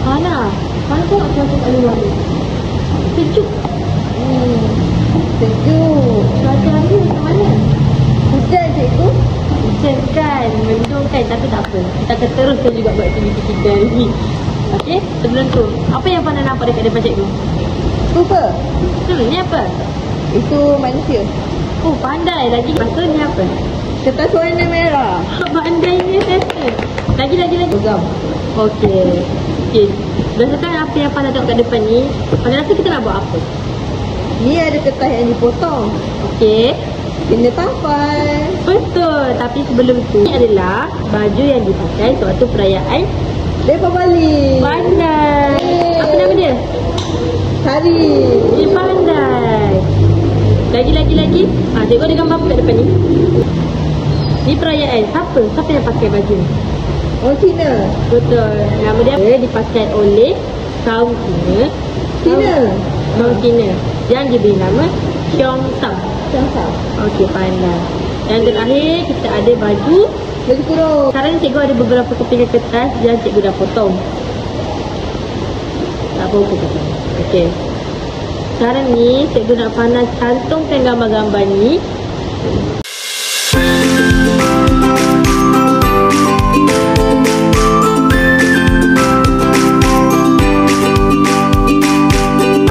Mana? Mana tu nak cuaca kat luar ni? Sejuk. Sejuk. Cuaca hari ni macam mana? Hujan cikgu. Hujan kan, mendung kan, tapi tak apa. Kita akan teruskan juga buat aktiviti kita ni. Okey, sebelum tu, apa yang Fana nampak dekat depan cikgu? Apa? Ni apa? Itu manusia. Oh, pandai lagi. Lepas tu ni apa? Kertas warna merah. Pandainya. Lagi. Logam. Okey. Berdasarkan apa yang Fana tengok kat depan ni, Fana rasa kita nak buat apa? Ni ada kertas yang dipotong. Okey. Kena tampal. Betul. Tapi sebelum tu, ni adalah baju yang dipakai sewaktu perayaan Lepas balik. Pandai. Apa nama dia? Hari. Pandai. Lagi. Cikgu ada gambar apa kat depan ni? Ni perayaan. Siapa yang pakai baju ni? Orang Cina. Betul. Nama dia dipakai oleh kaum Cina. Kaum Cina. Yang diberi nama Cheongsam. Okey, pandai. Yang terakhir kita ada baju kurung. sekarang ni cikgu ada beberapa kepingan kertas yang cikgu dah potong. Tak apa-apa potong. Okey. Sekarang ni cikgu nak Fana cantumkan gambar-gambar ni.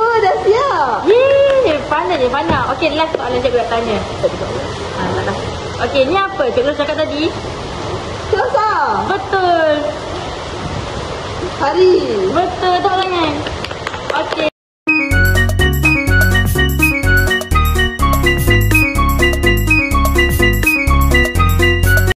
Oh, dah siap. Yeay, pandai. Okey, last soalan cikgu nak tanya. Tak. Okey, ni apa? Cikgu cakap tadi. Selasa. Betul. Hari. Betul, tepuk tangan.